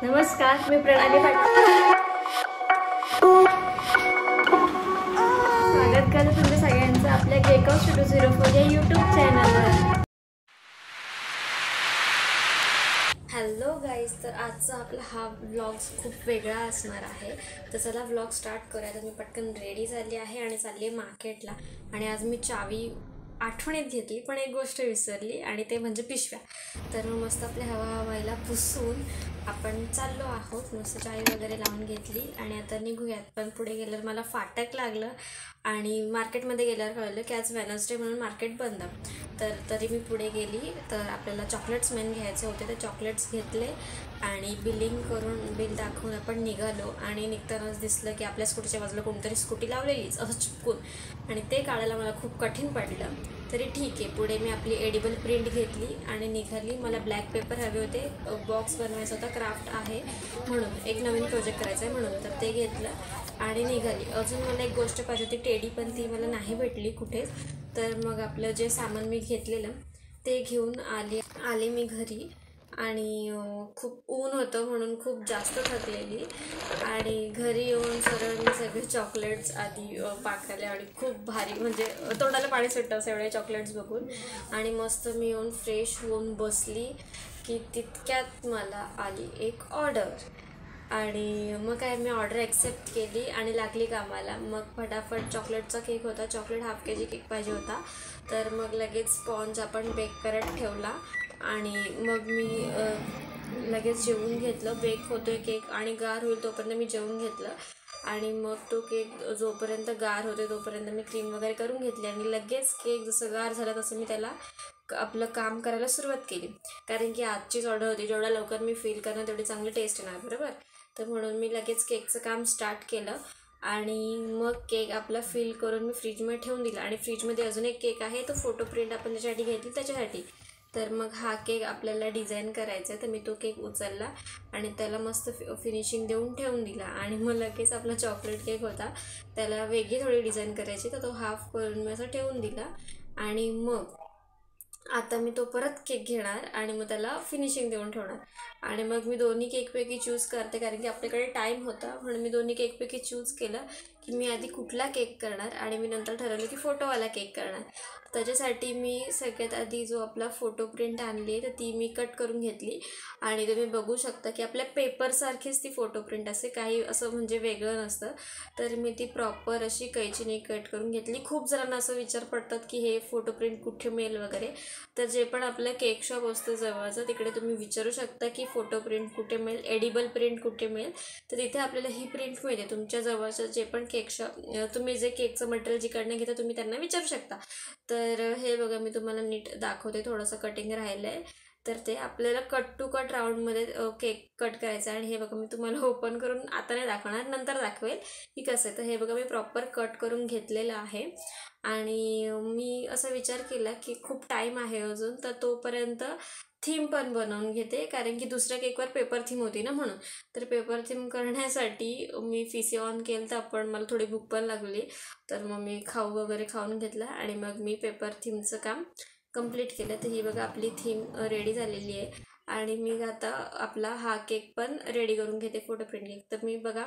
नमस्कार, मी प्रणाली पाटील स्वागत करते तुमच्या सगळ्यांचं आपल्या केक ऑफ 204 या यूट्यूब चॅनलवर। हॅलो गाईज, तर आजचा आपला हा व्लॉग खूप वेगळा असणार आहे। तर चला व्लॉग स्टार्ट करूया। तर मी पटकन रेडी झाली आहे आणि चालली आहे मार्केटला। आणि आज मी चावी आठवणीत घेतली, पण एक गोष्ट विसरली आणि ते म्हणजे पिशव्या। तर मग मस्त आपल्या हवाला पुसून आपण चाललो आहोत। मस्त चावी वगैरे लावून घेतली आणि आता निघूयात। पण पुढे गेल्यावर मला फाटक लागलं आणि मार्केटमध्ये गेल्यावर कळलं की आज वेनसडे म्हणून मार्केट बंद। तर तरी मी पुढे गेली। तर आपल्याला चॉकलेट्स मेन घ्यायचे होते, तर चॉकलेट्स घेतले आणि बिलिंग करून बिल दाखवून आपण निघालो। आणि निघतानाच दिसलं की आपल्या स्कूटीच्या बाजूला कोणतरी स्कूटी लावलेलीच असं चिपकून, आणि ते काढायला मला खूप कठीण पडलं। तरी ठीक आहे, पुढे मी आपली एडिबल प्रिंट घेतली आणि निघाली। मला ब्लॅक पेपर हवे होते, बॉक्स बनवायचा होता, क्राफ्ट आहे म्हणून, एक नवीन प्रोजेक्ट करायचा आहे म्हणून, तर ते घेतलं आणि निघाली। अजून मला एक गोष्ट पाहिजे होती, टेडी, पण ती मला नाही भेटली कुठेच। तर मग आपलं जे सामान मी घेतलेलं ते घेऊन आले मी घरी। आणि खूप ऊन होतं म्हणून खूप जास्त थकलेली, आणि घरी येऊन सरळ मी सगळे चॉकलेट्स आधी पाकाले आणि खूप भारी, म्हणजे तोंडाला पाणी सुटतं असं एवढे चॉकलेट्स बघून। आणि मस्त मी येऊन फ्रेश होऊन बसली की तितक्यात मला आली एक ऑर्डर। आणि मग काय, मी ऑर्डर ॲक्सेप्ट केली आणि लागली कामाला। मग फटाफट चॉकलेटचा केक होता, चॉकलेट हाफ के जी केक पाहिजे होता। तर मग लगेच स्पॉन्ज आपण बेक करत ठेवला आणि मग मी लगेच जेवून घेतलं। बेक होतोय केक आणि गार होईल तोपर्यंत मी जेवून घेतलं। आणि मग तो केक जोपर्यंत गार होते तोपर्यंत मी क्रीम वगैरे करून घेतली आणि लगेच केक जसं गार झाला तसं मी त्याला आपलं काम करायला सुरुवात केली। कारण की आजचीच ऑर्डर होती, जेवढ्या लवकर मी फील करणार तेवढी चांगली टेस्ट येणार, बरोबर। तर म्हणून मी लगेच केकचं काम स्टार्ट केलं आणि मग केक आपला फिल करून मी फ्रीजमध्ये ठेवून दिला। आणि फ्रीजमध्ये अजून एक केक आहे, तो फोटो प्रिंट आपण त्याच्यासाठी घेतली त्याच्यासाठी। तर मग हा केक आपल्याला डिझाईन करायचा आहे, तर मी तो केक उचलला आणि त्याला मस्त फिनिशिंग देऊन ठेवून दिला। आणि मग लगेच आपला चॉकलेट केक होता, त्याला वेगळी थोडी डिझाईन करायची, तर तो हाफ करून मी असं ठेवून दिला। आणि मग आता मी तो परत केक घेणार आणि मग त्याला फिनिशिंग देऊन ठेवणार। आणि मग मी दोन्ही केकपैकी चूज करते, कारण की आपल्याकडे टाईम होता, म्हणून मी दोन्ही केकपैकी चूज केलं की मी आधी कुठला केक करणार आणि मी नंतर ठरवलं की फोटोवाला केक करणार। त्याच्यासाठी मी सगळ्यात आधी जो आपला फोटो प्रिंट आणली आहे तर ती मी कट करून घेतली। आणि तुम्ही बघू शकता की आपल्या पेपरसारखीच ती फोटो प्रिंट असते, काही असं म्हणजे वेगळं नसतं। तर मी ती प्रॉपर अशी कैचीने कट करून घेतली। खूप जणांना असं विचार पडतात की हे फोटो प्रिंट कुठे मिळेल वगैरे, तर जे पण आपलं केक शॉप असतं जवळचं तिकडे तुम्ही विचारू शकता की फोटो प्रिंट कुठे मिळेल, एडिबल प्रिंट कुठे मिळेल। तर तिथे आपल्याला ही प्रिंट मिळते। तुमच्या जवळचं जे पण केक शॉप, तुम्ही जे केकचं मटेरियल जिकडनं घेता तुम्ही त्यांना विचारू शकता। तर हे बघा, मी तुम्हाला नीट दाखवते, थोडंसं कटिंग राहिलं आहे, तर ते आपल्याला कट टू कट राऊंडमध्ये केक कट करायचा आहे। आणि हे बघा, मी तुम्हाला ओपन करून आता नाही दाखवणार, नंतर दाखवेल की कसं आहे। तर हे बघा, मी प्रॉपर कट करून घेतलेलं आहे। आणि मी असा विचार केला की खूप टाईम आहे अजून, तर तोपर्यंत थीम पण बनवून घेते, कारण की दुसऱ्या केकवर पेपर थीम होती ना म्हणून। तर पेपर थीम करण्यासाठी मी पीसी ऑन केलं, तर आपण मला थोडी भूक पण लागली, तर मग मी खाऊ वगैरे खाऊन घेतला आणि मग मी पेपर थीमचं काम कंप्लीट केलं। तर ही बघा आपली थीम रेडी झालेली आहे। आणि मी आता आपला हा केक पण रेडी करून घेते, फोटो प्रिंट केक। तर मी बघा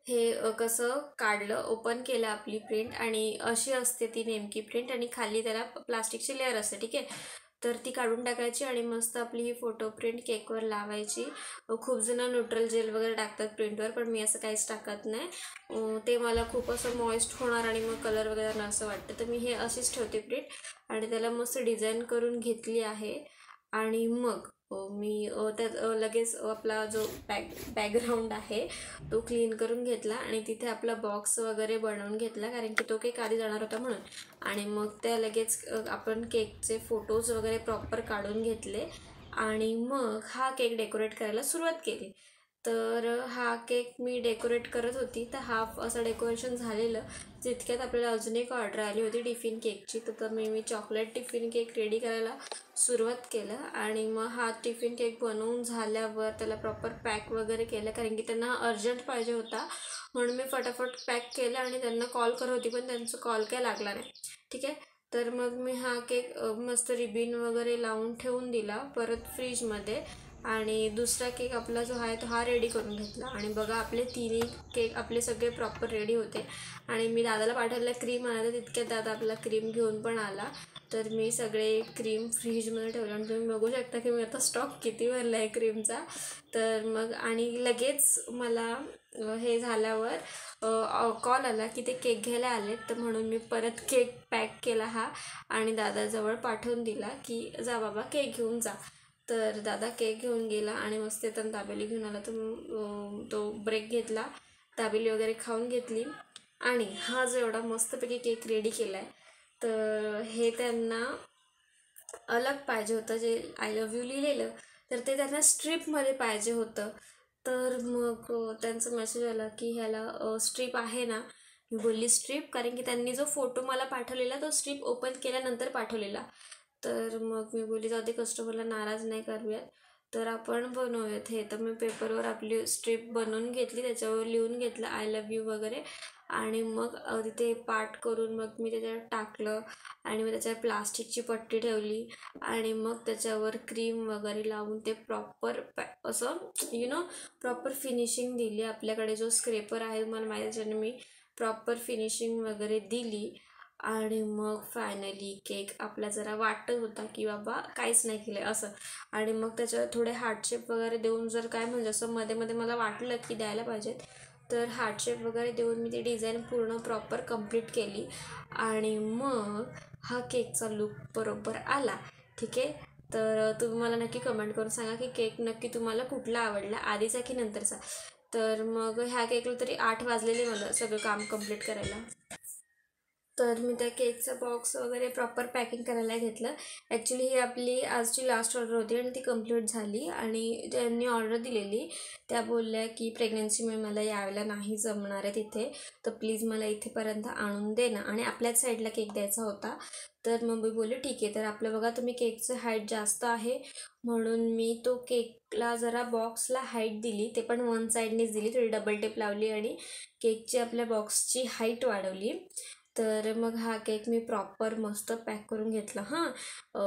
हे कसं काढलं, ओपन केलं आपली प्रिंट, आणि अशी असते ती नेमकी प्रिंट, आणि खाली त्याला प्लास्टिकची लेअर असते, ठीक आहे। तर ती काढून टाकायची आणि मस्त आपली ही फोटो प्रिंट केकवर लावायची। खूप जण न्यूट्रल जेल वगैरे टाकतात प्रिंटवर, पण मी असं काहीच टाकत नाही, ते मला खूप असं मॉइस्ट होणार आणि मग कलर वगैरे येणार असं वाटतं। तर मी हे अशीच ठेवते प्रिंट आणि त्याला मस्त डिझाईन करून घेतली आहे। आणि मग मी त्यात लगेच आपला जो बॅकग्राऊंड आहे तो क्लीन करून घेतला आणि तिथे आपला बॉक्स वगैरे बनवून घेतला, कारण की तो केक आधी जाणार होता म्हणून। आणि मग त्या लगेच आपण केकचे फोटोज वगैरे प्रॉपर काढून घेतले आणि मग हा केक डेकोरेट करायला सुरुवात केली। तर हा केक मी डेकोरेट करत होती, तर हाफ असं डेकोरेशन झालेलं, तितक्यात आपल्याला अजून एक ऑर्डर आली होती टिफिन केकची। तर मी चॉकलेट टिफिन केक रेडी करायला सुरुवात केलं। आणि मग हा टिफिन केक बनवून झाल्यावर त्याला प्रॉपर पॅक वगैरे केलं, कारण की त्यांना अर्जंट पाहिजे होता, म्हणून मी फटाफट पॅक केलं आणि त्यांना कॉल करत होती, पण त्यांचा कॉल काय लागला नाही, ठीक आहे। तर मग मी हा केक मस्त रिबिन वगैरे लावून ठेवून दिला परत फ्रीजमध्ये. आणि दुसरा केक आपला जो आहे तो हा रेडी करून घेतला. आणि बघा आपले तिन्ही केक आपले सगळे प्रॉपर रेडी होते. आणि मी दादाला पाठवलं क्रीम आणायला, तितक्यात दादा आपला क्रीम घेऊन पण आला. तर मी सगळे क्रीम फ्रीजमध्ये ठेवलं आणि तुम्ही बघू शकता की मी आता स्टॉक किती भरला आहे क्रीमचा. तर मग आणि लगेच मला हे झाल्यावर कॉल आला की ते केक घ्यायला आले. तर म्हणून मी परत केक पॅक केला हा आणि दादाजवळ पाठवून दिला की जा बाबा केक घेऊन जा. तर दादा केक घेऊन गेला आणि मस्त येताना दाबेली घेऊन आला. तर तो ब्रेक घेतला, दाबेली वगैरे खाऊन घेतली. आणि हा जो एवढा मस्तपैकी केक रेडी केला आहे तर हे त्यांना अलग पाहिजे होतं, जे आय लव्ह यू लिहिलेलं तर ते त्यांना स्ट्रीपमध्ये पाहिजे होतं. तर मग त्यांचा मेसेज आला की ह्याला स्ट्रीप आहे ना. मी बोलली स्ट्रीप, कारण की त्यांनी जो फोटो मला पाठवलेला तो स्ट्रीप ओपन केल्यानंतर पाठवलेला. तर मग मी बोलली जाऊ दे, कस्टमरला नाराज नाही करूयात, तर आपण बनवूयात हे. तर मी पेपरवर आपली स्ट्रीप बनवून घेतली, त्याच्यावर लिहून घेतलं आय लव्ह यू वगैरे. आणि मग तिथे पाठ करून मग मी त्याच्यावर टाकलं आणि मग त्याच्यावर प्लास्टिकची पट्टी ठेवली आणि मग त्याच्यावर क्रीम वगैरे लावून ते प्रॉपर असं प्रॉपर फिनिशिंग दिली. आपल्याकडे जो स्क्रेपर आहे तुम्हाला माहिती आहे, त्याच्याने मी प्रॉपर फिनिशिंग वगैरे दिली. आणि मग फायनली केक आपला जरा वाटत होता की बाबा काहीच नाही केलं असं. आणि मग त्याच्यावर थोडे हार्टशेप वगैरे देऊन, जर काय म्हणजे असं मध्ये मध्ये मला वाटलं की द्यायला पाहिजेत, तर हार्टशेप वगैरे देऊन मी ती डिझाईन पूर्ण प्रॉपर कंप्लीट केली. आणि मग हा केकचा लुक बरोबर आला. ठीक आहे, तर तुम्ही मला नक्की कमेंट करून सांगा की केक नक्की तुम्हाला कुठला आवडला, आधीचा की नंतरचा. तर मग ह्या केकला तरी 8 वाजलेले मला सगळं काम कंप्लीट करायला. तर मी त्या केकचा बॉक्स वगैरे प्रॉपर पॅकिंग करायला घेतलं. ॲक्च्युली ही आपली आजची लास्ट ऑर्डर होती आणि ती कंप्लीट झाली. आणि ज्यांनी ऑर्डर दिलेली त्या बोलल्या की प्रेग्नन्सीमुळे मला यायला नाही जमणार आहे तिथे, तर प्लीज मला इथेपर्यंत आणून दे ना. आणि आपल्याच साईडला केक द्यायचा होता. तर मग मी बोलले ठीक आहे. तर आपलं बघा तुम्ही केकचं हाईट जास्त आहे म्हणून मी तो केकला जरा बॉक्सला हाईट दिली, ते पण वन साईडनेच दिली, थोडी डबल टेप लावली आणि केकची आपल्या बॉक्सची हाईट वाढवली. तर मग हा केक मी प्रॉपर मस्त पॅक करून घेतला.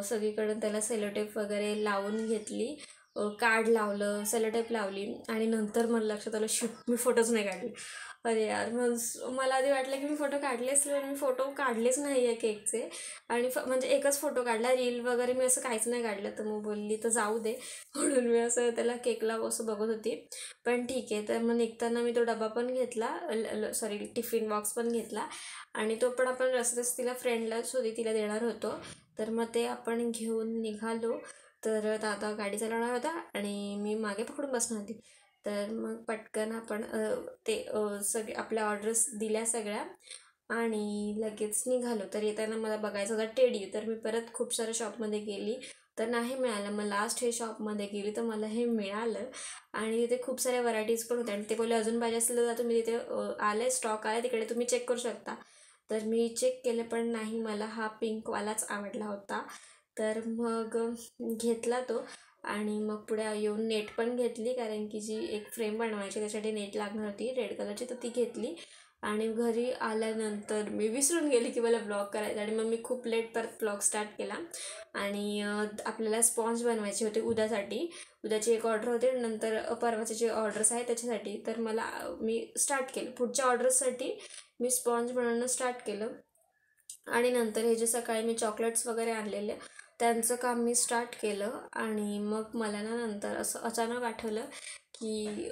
सगळीकडून त्याला सेलोटेप वगैरे लावून घेतली, कार्ड लावलं, सेलोटेप लावली. आणि नंतर मला लक्षात आलं मी फोटोच नाही काढले. अरे यार, मग मला आधी वाटलं की मी फोटो काढलेच, मी फोटो काढलेच नाही आहे केकचे. आणि म्हणजे एकच फोटो काढला, रील वगैरे मी असं काहीच नाही काढलं. तर मग बोलली तर जाऊ दे, म्हणून मी असं त्याला केकला असं बघत होती. पण ठीक आहे. तर मग निघताना मी तो डबा पण घेतला, सॉरी टिफिन बॉक्स पण घेतला. आणि तो पण आपण रस्त्यात तिला फ्रेंडलाच होती, तिला देणार होतो. तर मग ते आपण घेऊन निघालो. तर दादा गाडी चालवणार होता आणि मी मागे पकडून बसणार होती. तर मग पटकन आपण सगळे आपल्या ऑर्डर्स दिल्या सगळ्या आणि लगेच निघालो. तर येताना मला बघायचं होता टेडी. तर मी परत खूप साऱ्या शॉपमध्ये गेली तर नाही मिळालं. मग लास्ट हे शॉपमध्ये गेली तर मला हे मिळालं. आणि तिथे खूप साऱ्या व्हरायटीज पण होत्या. आणि ते बोलले अजून पाहिजे असेल तर तुम्ही तिथे आले, स्टॉक आहे तिकडे, तुम्ही चेक करू शकता. तर मी चेक केलं पण नाही, मला हा पिंकवालाच आवडला होता. तर मग घेतला तो. आणि मग पुढे येऊन नेट पण घेतली, कारण की जी एक फ्रेम बनवायची त्यासाठी नेट लागणार होती रेड कलरची, तर ती घेतली. आणि घरी आल्यानंतर मी विसरून गेली की मला ब्लॉग करायचा. आणि मग मी खूप लेट परत ब्लॉग स्टार्ट केला. आणि आपल्याला स्पॉन्ज बनवायचे होते उद्यासाठी, उद्याची एक ऑर्डर होते, नंतर परवाचे जे ऑर्डर्स आहेत त्याच्यासाठी. तर मी स्टार्ट केलं पुढच्या ऑर्डर्ससाठी, मी स्पॉन्ज बनवणं स्टार्ट केलं. आणि नंतर हे जे सकाळी मी चॉकलेट्स वगैरे आणलेले त्यांचं काम मी स्टार्ट केलं. आणि मग मला ना नंतर असं अचानक आठवलं की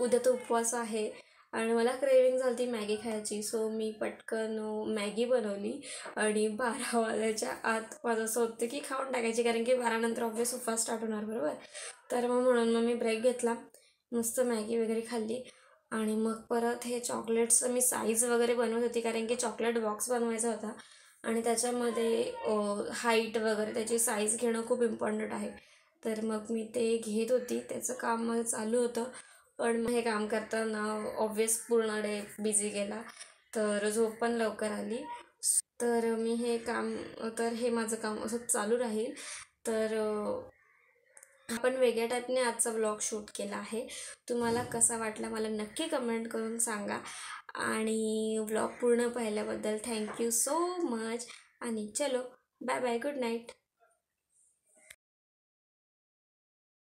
उद्या तो उपवास आहे आणि मला क्रेविंग झाली ती मॅगी खायची. सो मी पटकन मॅगी बनवली. आणि 12 वाजायच्या आत माझं असं होतं की खाऊन टाकायची, कारण की 12 नंतर ऑब्वियस उपवास स्टार्ट होणार बरोबर. तर म्हणून मी ब्रेक घेतला, मस्त मॅगी वगैरे खाल्ली. आणि मग परत हे चॉकलेट्स मी साईज वगैरे बनवत होती, कारण की चॉकलेट बॉक्स बनवायचा होता आणि त्याच्यामध्ये हाईट वगैरे त्याची साईज घेणं खूप इम्पॉर्टंट आहे. तर मग मी ते घेत होती, त्याचं काम माझं चालू होतं. पण मग हे काम करताना ऑब्वियस पूर्ण डे बिझी गेला, तर झोप पण लवकर आली. तर हे माझं काम असं चालू राहील. तर आपण वेगळ्या टाईपने आजचा व्लॉग शूट केला आहे. तुम्हाला कसा वाटला मला नक्की कमेंट करून सांगा. आणि व्लॉग पूर्ण पाहिल्याबद्दल थँक्यू सो मच. आणि चलो बाय बाय, गुड नाईट.